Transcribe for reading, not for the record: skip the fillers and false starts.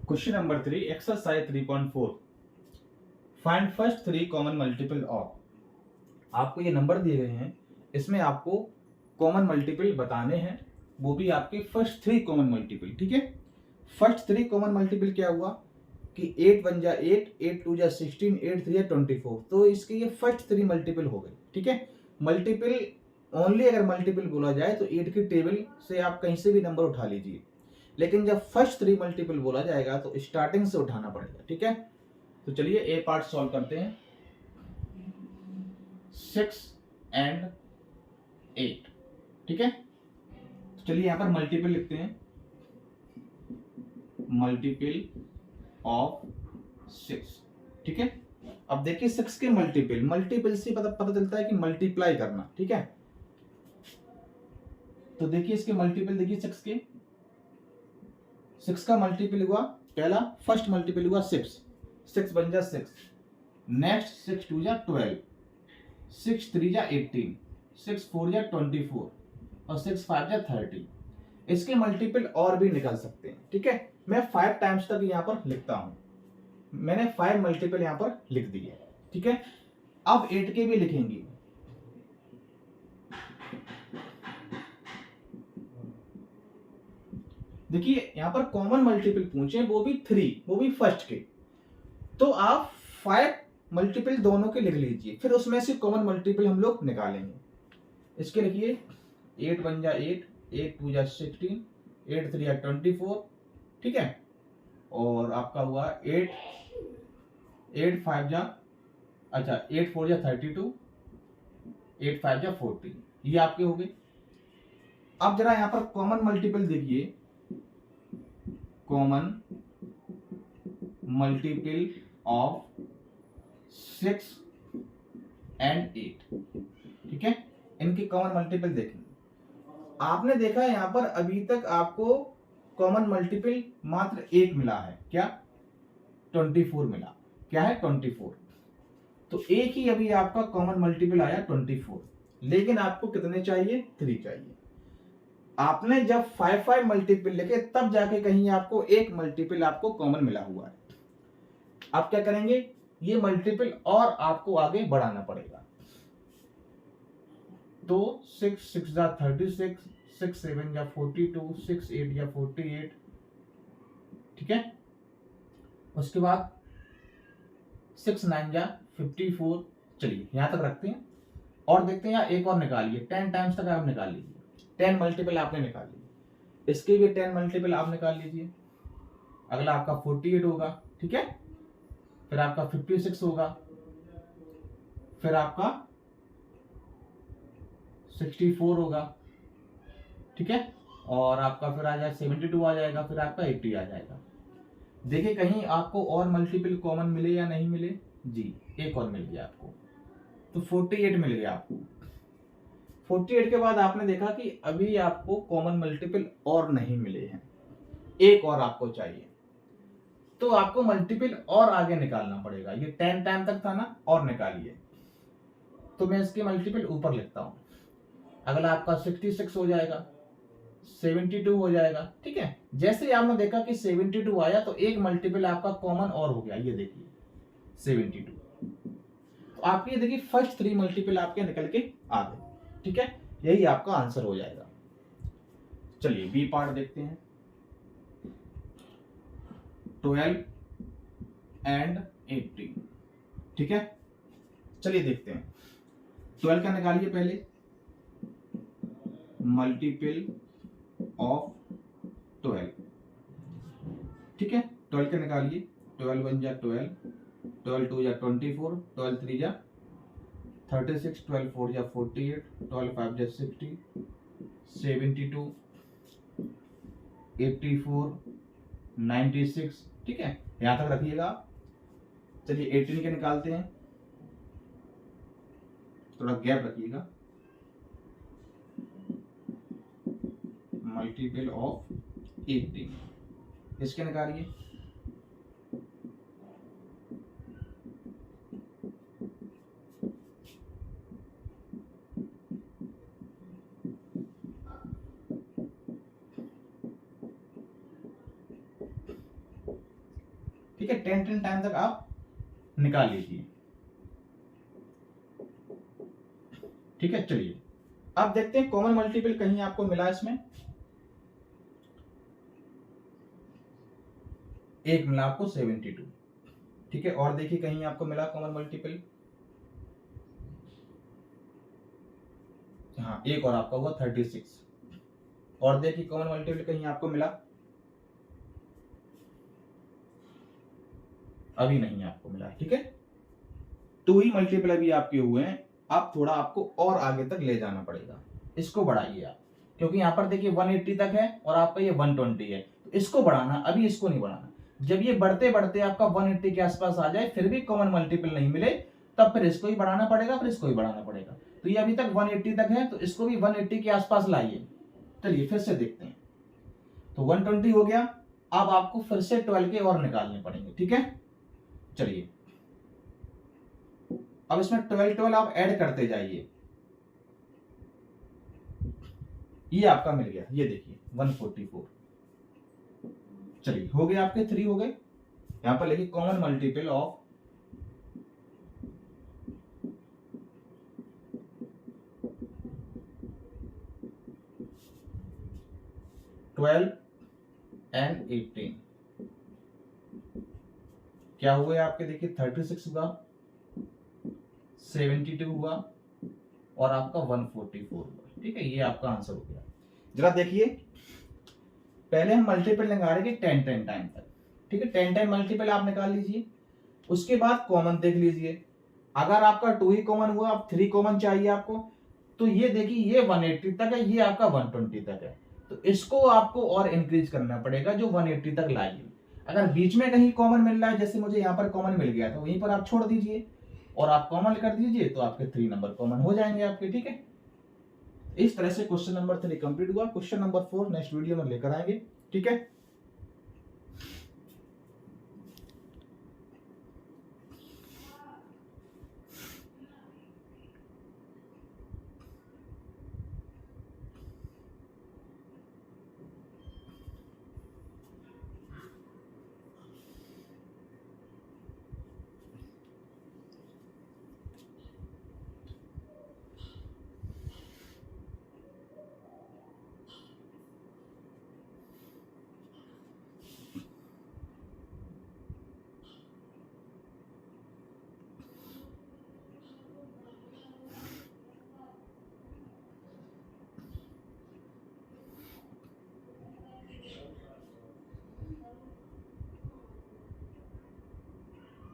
Question number 3 exercise 3.4 find first 3 common multiple of. आपको ये number दिए गए हैं, इसमें आपको कॉमन मल्टीपल बताने हैं, वो भी आपके फर्स्ट 3 कॉमन मल्टीपल। ठीक है, फर्स्ट 3 कॉमन मल्टीपल क्या हुआ कि 8 1 जा 8, 8 2 जा 16, 8 3 जा 24। तो इसके ये फर्स्ट 3 मल्टीपल हो गए। ठीक है, मल्टीपल ओनली अगर मल्टीपल बोला जाए तो 8 की टेबल से आप कहीं से भी नंबर उठा लीजिए, लेकिन जब फर्स्ट 3 मल्टीपल बोला जाएगा तो स्टार्टिंग से उठाना पड़ेगा। ठीक है, तो चलिए ए पार्ट सॉल्व करते हैं। 6 एंड 8। ठीक है, तो चलिए यहां पर मल्टीपल लिखते हैं, मल्टीपल ऑफ 6। ठीक है, अब देखिए 6 के मल्टीपल, मल्टीपल से पता चलता है कि मल्टीप्लाई करना। ठीक है, तो देखिए इसके मल्टीपल, देखिए 6 का मल्टीपल हुआ, पहला फर्स्ट मल्टीपल हुआ 6, 6 बन जा 6, नेक्स्ट 6 2 जा 12, 6 3 जा 18, 6 4 जा 24 और 6 5 जा 30। इसके मल्टीपल और भी निकाल सकते हैं। ठीक है, मैं 5 टाइम्स तक यहां पर लिखता हूं, मैंने 5 मल्टीपल यहां पर लिख दिए। ठीक है, अब 8 के भी लिखेंगे। देखिए यहां पर कॉमन मल्टीपल पूछे, वो भी 3, वो भी फर्स्ट के, तो आप 5 मल्टीपल दोनों के लिख लीजिए, फिर उसमें से कॉमन मल्टीपल हम लोग निकालेंगे। इसके लिखिए 8 1 जा 8, 8 2 जा 16, 8 3 जा 24। ठीक है, और आपका हुआ 8 5 जा, अच्छा 8 4 जा 32, 8 5 जा 40। ये आपके हो गए। अब जरा यहां पर कॉमन मल्टीपल देखिए, कॉमन मल्टीपल ऑफ 6 एंड 8। ठीक है, इनके कॉमन मल्टीपल देखेंगे। आपने देखा है यहां पर अभी तक आपको कॉमन मल्टीपल मात्र एक मिला है, क्या 24 मिला। क्या है 24, तो एक ही अभी आपका कॉमन मल्टीपल आया 24, लेकिन आपको कितने चाहिए, 3 चाहिए। आपने जब 5 मल्टीपल लिखे तब जाके कहीं आपको एक मल्टीपल आपको कॉमन मिला हुआ है। आप क्या करेंगे, ये मल्टीपल और आपको आगे बढ़ाना पड़ेगा। तो 6 6 जा 36, 6 7 जा 42, 6 8 जा 48। ठीक है, उसके बाद 6 9 जा 54। चलिए यहां तक रखते हैं और देखते हैं, एक और निकालिए, 10 टाइम्स तक आप निकाल लीजिए। 10 मल्टीपल आपने निकाल लिए, इसके भी 10 मल्टीपल आप निकाल लीजिए। अगला आपका 48 होगा। ठीक है, फिर आपका 56 होगा, फिर आपका 64 होगा। ठीक है, और आपका फिर आ जाएगा 72 आ जाएगा, फिर आपका 80 आ जाएगा। देखिए कहीं आपको और मल्टीपल कॉमन मिले या नहीं मिले, जी एक और मिल गया आपको, तो 48 मिल गया आपको। 48 के बाद आपने देखा कि अभी आपको कॉमन मल्टीपल और नहीं मिले हैं, एक और आपको चाहिए, तो आपको मल्टीपल और आगे निकालना पड़ेगा। ये 10 टाइम तक था ना, और निकालिए। तो मैं इसके मल्टीपल ऊपर लिखता हूं, अगला आपका 66 हो जाएगा, 72 हो जाएगा। ठीक है, जैसे ही आपने देखा कि 72 आया तो एक मल्टीपल आपका कॉमन और हो गया, ये देखिए 72। तो आपके ये देखिए फर्स्ट 3 मल्टीपल आपके निकल के आ गए। ठीक है, यही आपका आंसर हो जाएगा। चलिए बी पार्ट देखते हैं, 12 एंड 80। ठीक है, चलिए देखते हैं, 12 का निकालिए पहले, मल्टीपल ऑफ 12। ठीक है, 12 का निकालिए, 12 1 जा 12, 12 2 जा 24, 12 3 जा 36, 12 4 जा 48, 12 5 जा 60, 72, 84, 96। ठीक है, यहां तक रखिएगा। चलिए 18 के निकालते हैं, थोड़ा गैप रखिएगा, मल्टीपल ऑफ 18, इसके निकालिए, ठीक है, 10 टाइम तक आप निकाल लीजिए। ठीक है, चलिए अब देखते हैं कॉमन मल्टीपल कहीं आपको मिला इसमें। एक मिला आपको 72। ठीक है, और देखिए कहीं आपको मिला कॉमन मल्टीपल। हाँ, एक और आपका हुआ 36। और देखिए कॉमन मल्टीपल कहीं आपको मिला, अभी नहीं आपको मिला। ठीक है, 2 ही मल्टीपल अभी आपके हुए हैं। आप थोड़ा आपको और आगे तक ले जाना पड़ेगा, इसको बढ़ाइए आप, क्योंकि यहाँ पर देखिए 180 तक है और आपका ये 120 है, तो इसको बढ़ाना, अभी इसको नहीं बढ़ाना। जब ये बढ़ते बढ़ते आपका 180 के आसपास आ जाए, फिर भी कॉमन मल्टीपल नहीं मिले, तब फिर इसको ही बढ़ाना पड़ेगा, फिर इसको ही बढ़ाना पड़ेगा। तो ये अभी तक 180 तक है, तो इसको भी 180 के आसपास लाइए। चलिए फिर से देखते हैं। तो 120 हो गया, अब आपको फिर से 12 के और निकालने पड़ेंगे। ठीक है, चलिए अब इसमें 12 आप ऐड करते जाइए। ये आपका मिल गया, ये देखिए 144। चलिए हो गए आपके 3 हो गए। यहां पर लिखिए कॉमन मल्टीपल ऑफ 12 and 18 क्या हुए आपके, देखिए 36 हुआ, 72 हुआ और आपका 144 हुआ। ठीक है, ये आपका आंसर हो गया। जरा देखिए, पहले हम मल्टीपल निकाल रहे 10 टाइम तक। ठीक है, 10 टाइम मल्टीपल आप निकाल लीजिए, उसके बाद कॉमन देख लीजिए। अगर आपका 2 ही कॉमन हुआ, अब 3 कॉमन चाहिए आपको, तो ये देखिए ये 180 तक है, ये आपका 120 तक है, तो इसको आपको और इंक्रीज करना पड़ेगा, जो 180 तक लाइए। अगर बीच में कहीं कॉमन मिल रहा है, जैसे मुझे यहाँ पर कॉमन मिल गया, तो वहीं पर आप छोड़ दीजिए और आप कॉमन कर दीजिए, तो आपके 3 नंबर कॉमन हो जाएंगे आपके। ठीक है, इस तरह से क्वेश्चन नंबर 3 कंप्लीट हुआ। क्वेश्चन नंबर 4 नेक्स्ट वीडियो में लेकर आएंगे। ठीक है।